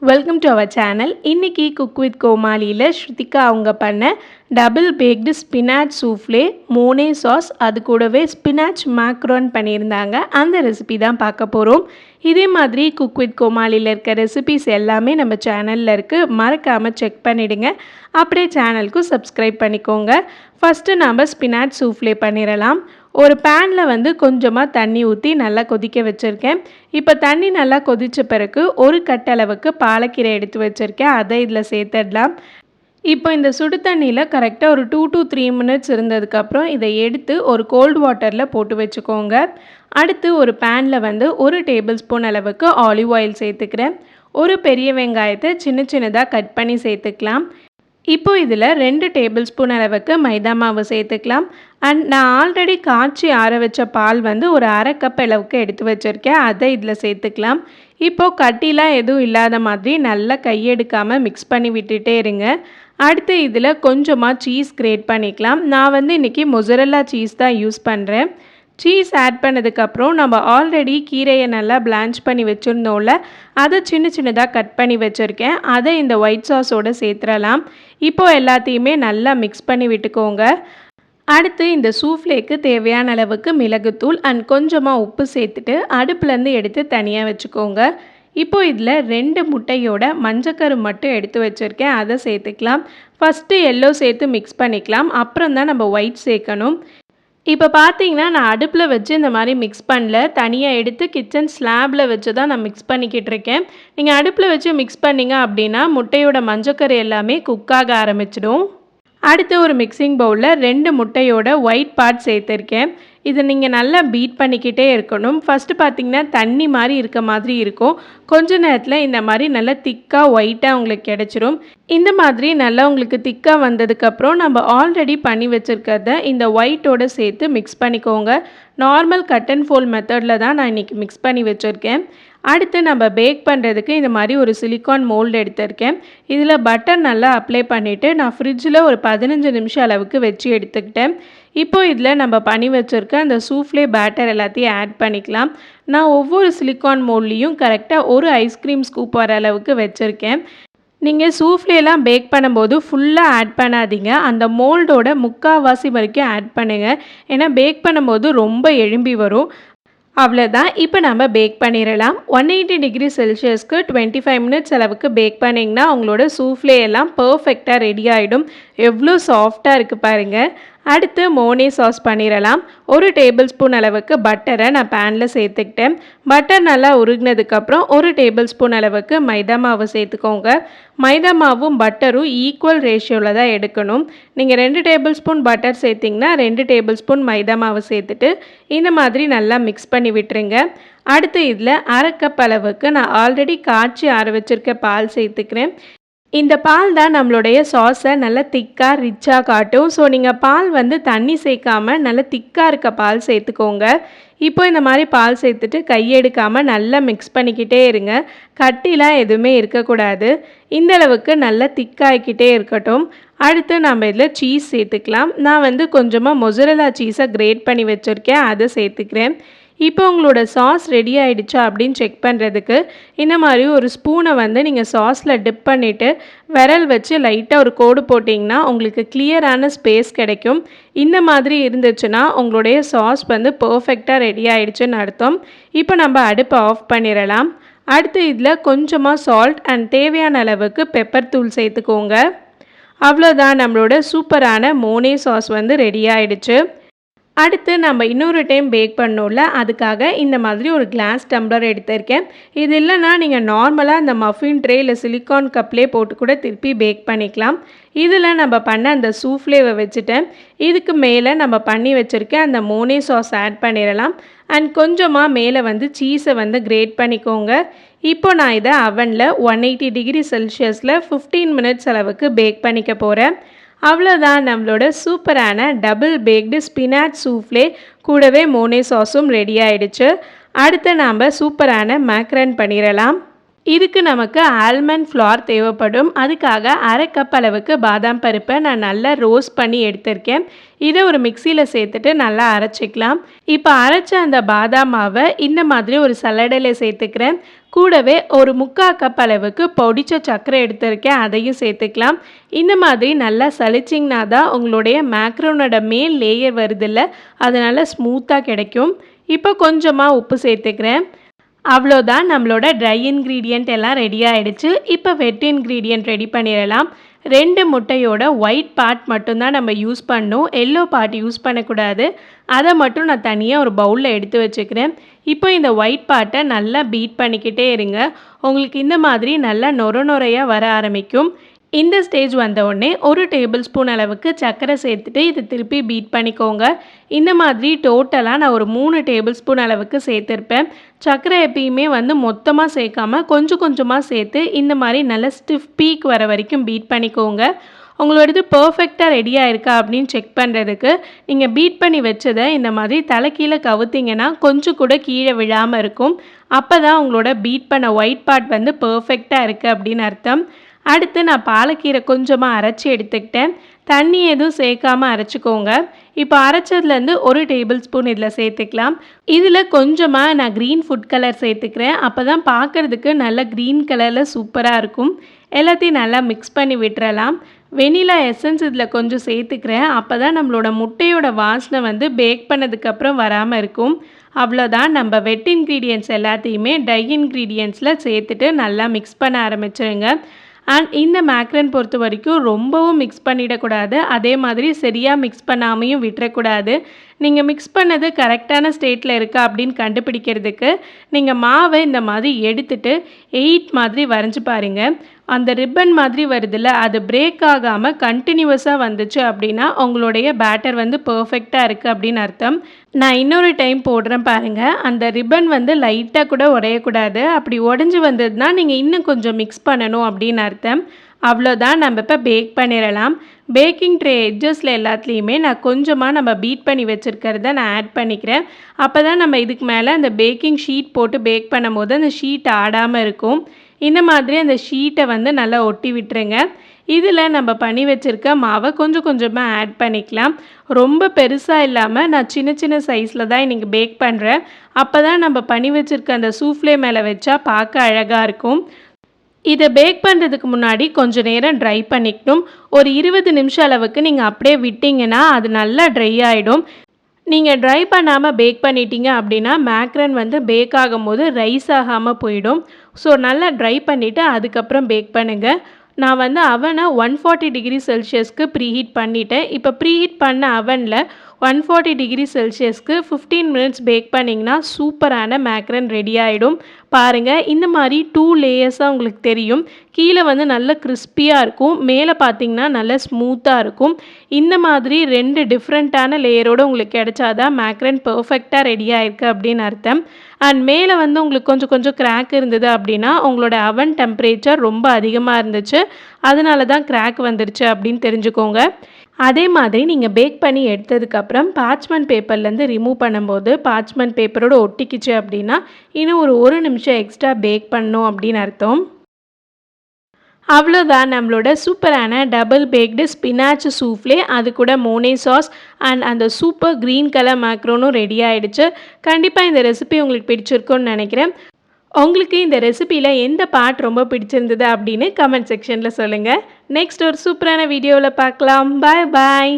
Welcome to our channel. இன்னைக்கு cook with கோமாளியில் ஸ்ருதிகா அவங்க பண்ண டபுள் பேக்டு ஸ்பினாச் சூஃப்லே, மோனே சாஸ், அது கூடவே ஸ்பினாச் மேக்ரோன் பண்ணியிருந்தாங்க. அந்த ரெசிபி தான் பார்க்க போகிறோம். இதே மாதிரி குக் வித் கோமாளியில் இருக்க ரெசிபிஸ் எல்லாமே நம்ம சேனலில் இருக்குது. மறக்காமல் செக் பண்ணிவிடுங்க. அப்படியே சேனலுக்கும் சப்ஸ்கிரைப் பண்ணிக்கோங்க. ஃபஸ்ட்டு நம்ம ஸ்பினாச் சூஃப்லே பண்ணிடலாம். ஒரு பேனில் கொஞ்சமாக தண்ணி ஊற்றி நல்லா கொதிக்க வச்சுருக்கேன். இப்போ தண்ணி நல்லா கொதித்த பிறகு ஒரு கட்டளவுக்கு பாலக்கீரை எடுத்து வச்சுருக்கேன். அதை இதில் சேர்த்துடலாம். இப்போ இந்த சுடு தண்ணியில் கரெக்டாக ஒரு 2 to 3 minutes இருந்ததுக்கப்புறம் இதை எடுத்து ஒரு கோல்டு வாட்டரில் போட்டு வச்சுக்கோங்க. அடுத்து ஒரு பேனில் ஒரு டேபிள் ஸ்பூன் அளவுக்கு ஆலிவ் ஆயில் சேர்த்துக்கிறேன். ஒரு பெரிய வெங்காயத்தை சின்ன சின்னதாக கட் பண்ணி சேர்த்துக்கலாம். இப்போ இதில் 2 டேபிள் ஸ்பூன் அளவுக்கு மைதா மாவு சேர்த்துக்கலாம். அண்ட் நான் ஆல்ரெடி காய்ச்சி ஆற வச்ச பால் ஒரு அரை கப் அளவுக்கு எடுத்து வச்சுருக்கேன். அதை இதில் சேர்த்துக்கலாம். இப்போது கட்டிலாம் எதுவும் இல்லாத மாதிரி நல்லா கையெடுக்காமல் மிக்ஸ் பண்ணி விட்டுட்டே இருங்க. அடுத்து இதில் கொஞ்சமாக சீஸ் கிரேட் பண்ணிக்கலாம். நான் இன்றைக்கி மொசரல்லா சீஸ் தான் யூஸ் பண்ணுறேன். சீஸ் ஆட் பண்ணதுக்கப்புறம் நம்ம ஆல்ரெடி கீரையை நல்லா பிளான்ச் பண்ணி வச்சுருந்தோம்ல, அதை சின்ன சின்னதாக கட் பண்ணி வச்சுருக்கேன். அதை இந்த ஒயிட் சாஸோடு சேர்த்துடலாம். இப்போது எல்லாத்தையுமே நல்லா மிக்ஸ் பண்ணி விட்டுக்கோங்க. அடுத்து இந்த சூஃப்லேக்கு தேவையான அளவுக்கு மிளகுத்தூள் அண்ட் கொஞ்சமாக உப்பு சேர்த்துட்டு அடுப்புலேருந்து எடுத்து தனியாக வச்சுக்கோங்க. இப்போது இதில் 2 முட்டையோட மஞ்சக்கரு மட்டும் எடுத்து வச்சுருக்கேன். அதை சேர்த்துக்கலாம். ஃபஸ்ட்டு எல்லோ சேர்த்து மிக்ஸ் பண்ணிக்கலாம். அப்புறம் தான் நம்ம ஒயிட் சேர்க்கணும். இப்போ பார்த்தீங்கன்னா நான் அடுப்பில் வச்சு இந்த மாதிரி மிக்ஸ் பண்ணல, தனியாக எடுத்து கிச்சன் ஸ்லாபில் வச்சு தான் நான் மிக்ஸ் பண்ணிக்கிட்டு இருக்கேன். நீங்கள் அடுப்பில் வச்சு மிக்ஸ் பண்ணிங்க அப்படின்னா முட்டையோட மஞ்சக்கரு எல்லாமே குக்காக ஆரம்பிச்சிடும். அடுத்து ஒரு மிக்சிங் பவுலில் 2 முட்டையோட ஒயிட் பார்ட் சேர்த்துருக்கேன். இதை நீங்கள் நல்லா பீட் பண்ணிக்கிட்டே இருக்கணும். ஃபஸ்ட்டு பார்த்திங்கன்னா தண்ணி மாதிரி இருக்க மாதிரி இருக்கும். கொஞ்ச நேரத்தில் இந்த மாதிரி நல்லா திக்காக ஒயிட்டாக உங்களுக்கு கிடச்சிரும். இந்த மாதிரி நல்லா உங்களுக்கு திக்காக வந்ததுக்கப்புறம் நம்ம ஆல்ரெடி பண்ணி வச்சுருக்கிறத இந்த ஒயிட்டோடு சேர்த்து மிக்ஸ் பண்ணிக்கோங்க. நார்மல் கட் அண்ட் ஃபோல்ட் மெத்தடில் தான் நான் இன்றைக்கி மிக்ஸ் பண்ணி வச்சுருக்கேன். அடுத்து நம்ம பேக் பண்ணுறதுக்கு இந்த மாதிரி ஒரு சிலிக்கான் மோல்டு எடுத்திருக்கேன். இதில் பட்டர் நல்லா அப்ளை பண்ணிவிட்டு நான் ஃப்ரிட்ஜில் ஒரு 15 நிமிஷம் அளவுக்கு வச்சு எடுத்துக்கிட்டேன். இப்போது இதில் நம்ம பண்ணி வச்சுருக்க அந்த சூஃப்லே பேட்டர் எல்லாத்தையும் ஆட் பண்ணிக்கலாம். நான் ஒவ்வொரு சிலிக்கான் மோல்ட்லேயும் கரெக்டாக ஒரு ஐஸ்கிரீம் ஸ்கூப் வர அளவுக்கு வச்சுருக்கேன். நீங்கள் சூஃப்லேலாம் பேக் பண்ணும்போது ஃபுல்லாக ஆட் பண்ணாதீங்க. அந்த மோல்டோட முக்கால்வாசி வரைக்கும் ஆட் பண்ணுங்கள். ஏன்னா பேக் பண்ணும்போது ரொம்ப எழும்பி வரும். அவ்வளோதான். இப்போ நம்ம பேக் பண்ணிடலாம். 180 டிகிரி செல்சியஸ்க்கு 25 மினிட்ஸ் அளவுக்கு பேக் பண்ணிங்கன்னா உங்களோட சூஃப்லே எல்லாம் பர்ஃபெக்டாக ரெடி ஆகிடும். எவ்வளோ சாஃப்டாக இருக்குது பாருங்கள். அடுத்து மோனே சாஸ் பண்ணிடலாம். ஒரு டேபிள் ஸ்பூன் அளவுக்கு பட்டரை நான் பேனில் சேர்த்துக்கிட்டேன். பட்டர் நல்லா உருகினதுக்கப்புறம் ஒரு டேபிள் ஸ்பூன் அளவுக்கு மைதா மாவு சேர்த்துக்கோங்க. மைதா மாவும் பட்டரும் ஈக்குவல் ரேஷியோவில் தான் எடுக்கணும். நீங்கள் 2 டேபிள் ஸ்பூன் பட்டர் சேர்த்திங்கன்னா 2 டேபிள் ஸ்பூன் மைதா மாவு சேர்த்துட்டு இந்த மாதிரி நல்லா மிக்ஸ் பண்ணி விட்டுருங்க. அடுத்து இதில் அரை கப் அளவுக்கு நான் ஆல்ரெடி காய்ச்சி ஆற வச்சுருக்க பால் சேர்த்துக்கிறேன். இந்த பால் தான் நம்மளுடைய சாஸை நல்லா திக்காக ரிச்சாக காட்டும். ஸோ நீங்கள் பால் தண்ணி சேர்க்காமல் நல்லா திக்காக இருக்க பால் சேர்த்துக்கோங்க. இப்போ இந்த மாதிரி பால் சேர்த்துட்டு கையெடுக்காமல் நல்லா மிக்ஸ் பண்ணிக்கிட்டே இருங்க. கட்டிலாம் எதுவுமே இருக்கக்கூடாது. இந்தளவுக்கு நல்லா திக்காகிக்கிட்டே இருக்கட்டும். அடுத்து நம்ம இதில் சீஸ் சேர்த்துக்கலாம். நான் கொஞ்சமாக மொசரல்லா சீஸை கிரேட் பண்ணி வச்சுருக்கேன். அதை சேர்த்துக்கிறேன். இப்போ உங்களோட சாஸ் ரெடி ஆகிடுச்சா அப்படின்னு செக் பண்ணுறதுக்கு இந்த மாதிரி ஒரு ஸ்பூனை நீங்கள் சாஸில் டிப் பண்ணிவிட்டு விரல் வச்சு லைட்டாக ஒரு கோடு போட்டிங்கன்னா உங்களுக்கு கிளியரான ஸ்பேஸ் கிடைக்கும். இந்த மாதிரி இருந்துச்சுன்னா உங்களுடைய சாஸ் பர்ஃபெக்டாக ரெடி ஆகிடுச்சுன்னு அர்த்தம். இப்போ நம்ம அடுப்பை ஆஃப் பண்ணிடலாம். அடுத்து இதில் கொஞ்சமாக சால்ட் அண்ட் தேவையான அளவுக்கு பெப்பர் தூள் சேர்த்துக்கோங்க. அவ்வளோதான், நம்மளோட சூப்பரான மோனே சாஸ் ரெடி ஆகிடுச்சு. அடுத்து நம்ம இன்னொரு டைம் பேக் பண்ணோம்ல, அதுக்காக இந்த மாதிரி ஒரு கிளாஸ் டம்ளர் எடுத்திருக்கேன். இது இல்லைன்னா நீங்கள் நார்மலாக அந்த மஃபின் ட்ரே இல்லை சிலிக்கான் கப்லேயே போட்டு கூட திருப்பி பேக் பண்ணிக்கலாம். இதில் நம்ம பண்ண அந்த சூஃப்லேவை வச்சுட்டேன். இதுக்கு மேலே நம்ம பண்ணி வச்சுருக்க அந்த மோனே சாஸ் ஆட் பண்ணிடலாம். அண்ட் கொஞ்சமாக மேலே சீஸை கிரேட் பண்ணிக்கோங்க. இப்போ நான் இதை அவனில் 180 டிகிரி செல்சியஸில் 15 மினிட்ஸ் அளவுக்கு பேக் பண்ணிக்க போகிறேன். அவ்வளோதான், நம்மளோட சூப்பரான டபுள் பேக்டு ஸ்பினாச் சூஃப்லே கூடவே மோனே சாஸும் ரெடி ஆகிடுச்சு. அடுத்து நாம் சூப்பரான மேக்ரன் பண்ணிடலாம். இதுக்கு நமக்கு ஆல்மண்ட் ஃப்ளார் தேவைப்படும். அதுக்காக அரை கப் அளவுக்கு பாதாம் பருப்பை நான் நல்லா ரோஸ்ட் பண்ணி எடுத்திருக்கேன். இதை ஒரு மிக்சியில் சேர்த்துட்டு நல்லா அரைச்சிக்கலாம். இப்போ அரைச்ச அந்த பாதாம் மாவை இந்த மாதிரி ஒரு சல்லடையில் சேர்த்துக்கிறேன். கூடவே ஒரு 3/4 கப் அளவுக்கு பொடிச்ச சர்க்கரை எடுத்திருக்கேன், அதையும் சேர்த்துக்கலாம். இந்த மாதிரி நல்லா சலிச்சிங்கன்னா தான் உங்களுடைய மேக்ரோனோட மேல் லேயர் வருதில்ல, அது நல்லா ஸ்மூத்தாக கிடைக்கும். இப்போ கொஞ்சமாக உப்பு சேர்த்துக்கிறேன். அவ்வளோதான், நம்மளோட ட்ரை இன்க்ரீடியண்ட் எல்லாம் ரெடி ஆகிடுச்சு. இப்போ வெட் இன்க்ரீடியண்ட் ரெடி பண்ணிடலாம். 2 முட்டையோட ஒயிட் பார்ட் மட்டும்தான் நம்ம யூஸ் பண்ணணும், எல்லோ பார்ட் யூஸ் பண்ணக்கூடாது. அதை மட்டும் நான் தனியாக ஒரு பவுலில் எடுத்து வச்சுக்கிறேன். இப்போ இந்த ஒயிட் பார்ட்டை நல்லா பீட் பண்ணிக்கிட்டே இருங்க. உங்களுக்கு இந்த மாதிரி நல்லா நொரையாக வர ஆரம்பிக்கும். இந்த ஸ்டேஜ் வந்த உடனே 1 டேபிள் ஸ்பூன் அளவுக்கு சர்க்கரை சேர்த்துட்டு இதை திருப்பி பீட் பண்ணிக்கோங்க. இந்த மாதிரி டோட்டலாக நான் ஒரு 3 டேபிள் ஸ்பூன் அளவுக்கு சேர்த்துருப்பேன். சர்க்கரை எப்பயுமே மொத்தமாக சேர்க்காமல் கொஞ்சம் கொஞ்சமாக சேர்த்து இந்த மாதிரி நல்ல ஸ்டிஃப் பீக் வர வரைக்கும் பீட் பண்ணிக்கோங்க. உங்களோடது பர்ஃபெக்டாக ரெடியாக இருக்கா அப்படின்னு செக் பண்ணுறதுக்கு நீங்கள் பீட் பண்ணி வச்சதை இந்த மாதிரி தலைக்கீழே கவுத்திங்கன்னா கொஞ்சம் கூட கீழே விழாமல் இருக்கும். அப்போ தான் உங்களோட பீட் பண்ண ஒயிட் பார்ட் பர்ஃபெக்டாக இருக்குது அப்படின்னு அர்த்தம். அடுத்து நான் பாலக்கீரை கொஞ்சமாக அரைச்சி எடுத்துக்கிட்டேன். தண்ணி எதுவும் சேர்க்காமல் அரைச்சிக்கோங்க. இப்போ அரைச்சதுலேருந்து 1 டேபிள் ஸ்பூன் இதில் சேர்த்துக்கலாம். இதில் கொஞ்சமாக நான் க்ரீன் ஃபுட் கலர் சேர்த்துக்கிறேன். அப்போ தான் பார்க்குறதுக்கு நல்லா க்ரீன் கலரில் சூப்பராக இருக்கும். எல்லாத்தையும் நல்லா மிக்ஸ் பண்ணி விட்டுறலாம். வெனிலா எசன்ஸ் இதில் கொஞ்சம் சேர்த்துக்கிறேன். அப்போ தான் நம்மளோட முட்டையோட வாசனை பேக் பண்ணதுக்கப்புறம் வராமல் இருக்கும். அவ்வளோதான், நம்ம வெட் இன்க்ரீடியன்ட்ஸ் எல்லாத்தையுமே ட்ரை இன்க்ரீடியன்ட்ஸில் சேர்த்துட்டு நல்லா மிக்ஸ் பண்ண ஆரம்பிச்சிருங்க. அண்ட் இந்த மேக்ரன் பொறுத்த வரைக்கும் ரொம்பவும் மிக்ஸ் பண்ணிடக்கூடாது, அதே மாதிரி சரியாக மிக்ஸ் பண்ணாமையும் விட்டுறக்கூடாது. நீங்கள் மிக்ஸ் பண்ணது கரெக்டான ஸ்டேட்டில் இருக்கா அப்படின்னு கண்டுபிடிக்கிறதுக்கு நீங்கள் மாவை இந்த மாதிரி எடுத்துகிட்டு 8 மாதிரி வரைஞ்சி பாருங்கள். அந்த ரிப்பன் மாதிரி வருதில்ல, அது பிரேக் ஆகாமல் கண்டினியூவஸாக வந்துச்சு அப்படின்னா உங்களுடைய பேட்டர் பர்ஃபெக்டாக இருக்குது அப்படின்னு அர்த்தம். நான் இன்னொரு டைம் போடுறேன் பாருங்கள். அந்த ரிப்பன் லைட்டாக கூட உடையக்கூடாது. அப்படி உடஞ்சி வந்ததுன்னா நீங்கள் இன்னும் கொஞ்சம் மிக்ஸ் பண்ணணும் அப்படின்னு அர்த்தம். அவ்வளோதான், நம்ம இப்போ பேக் பண்ணிடலாம். பேக்கிங் ட்ரே எட்ஜஸில் எல்லாத்துலேயுமே நான் கொஞ்சமாக நம்ம பீட் பண்ணி வச்சுருக்கிறத நான் ஆட் பண்ணிக்கிறேன். அப்போ தான் நம்ம இதுக்கு மேலே அந்த பேக்கிங் ஷீட் போட்டு பேக் பண்ணும் போது அந்த ஷீட் ஆடாமல் இருக்கும். இந்த மாதிரி அந்த ஷீட்டை நல்லா ஒட்டி விட்டுருங்க. இதில் நம்ம பண்ணி வச்சுருக்க மாவை கொஞ்சம் கொஞ்சமாக ஆட் பண்ணிக்கலாம். ரொம்ப பெருசாக இல்லாமல் நான் சின்ன சின்ன சைஸில் தான் இன்றைக்கி பேக் பண்ணுறேன். அப்போ தான் நம்ம பண்ணி வச்சுருக்க அந்த சூஃப்ளே மேலே வச்சா பார்க்க அழகாக இருக்கும். இதை பேக் பண்ணுறதுக்கு முன்னாடி கொஞ்சம் நேரம் ட்ரை பண்ணிக்கணும். ஒரு 20 நிமிஷம் அளவுக்கு நீங்கள் அப்படியே விட்டிங்கன்னா அது நல்லா ட்ரை ஆகிடும். நீங்கள் ட்ரை பண்ணாமல் பேக் பண்ணிட்டீங்க அப்படின்னா மேக்ரன் பேக் ஆகும்போது ரைஸ் ஆகாமல் போயிடும். ஸோ நல்லா ட்ரை பண்ணிவிட்டு அதுக்கப்புறம் பேக் பண்ணுங்கள். நான் அவனை 140 டிகிரி செல்சியஸ்க்கு ப்ரீஹீட் பண்ணிட்டேன். இப்போ ப்ரீஹீட் பண்ண அவனில் 140 டிகிரி செல்சியஸ்க்கு 15 மினிட்ஸ் பேக் பண்ணிங்கன்னா சூப்பரான மேக்ரன் ரெடி ஆகிடும். பாருங்கள், இந்த மாதிரி 2 லேயர்ஸாக உங்களுக்கு தெரியும். கீழே நல்ல கிறிஸ்பியாக இருக்கும், மேலே பார்த்திங்கன்னா நல்ல ஸ்மூத்தாக இருக்கும். இந்த மாதிரி 2 டிஃப்ரெண்ட்டான லேயரோடு உங்களுக்கு கிடைச்சாதான் மேக்ரன் பர்ஃபெக்டாக ரெடி ஆகிருக்கு அப்படின்னு அர்த்தம். அண்ட் மேலே உங்களுக்கு கொஞ்சம் கொஞ்சம் கிராக் இருந்தது அப்படின்னா உங்களோட அவன் டெம்பரேச்சர் ரொம்ப அதிகமாக இருந்துச்சு, அதனால தான் கிராக் வந்துருச்சு அப்படின்னு தெரிஞ்சுக்கோங்க. அதே மாதிரி நீங்கள் பேக் பண்ணி எடுத்ததுக்கப்புறம் பார்ச்மெண்ட் பேப்பர்லேருந்து ரிமூவ் பண்ணும்போது பார்ச்மெண்ட் பேப்பரோடு ஒட்டிக்கிச்சு அப்படின்னா இன்னும் ஒரு 1 நிமிஷம் எக்ஸ்ட்ரா பேக் பண்ணணும் அப்படின்னு அர்த்தம். அவ்வளோதான், நம்மளோட சூப்பரான டபுள் பேக்டு ஸ்பினாச் சூஃப்ளே, அது கூட மோனே சாஸ் அண்ட் அந்த சூப்பர் க்ரீன் கலர் மேக்ரோனும் ரெடி ஆகிடுச்சு. கண்டிப்பாக இந்த ரெசிபி உங்களுக்கு பிடிச்சிருக்குன்னு நினைக்கிறேன். உங்களுக்கு இந்த ரெசிபியில் எந்த பார்ட் ரொம்ப பிடிச்சிருந்தது அப்படின்னு கமெண்ட் செக்ஷனில் சொல்லுங்கள். நெக்ஸ்ட் ஒரு சூப்பரான வீடியோவில் பார்க்கலாம். பாய் பாய்.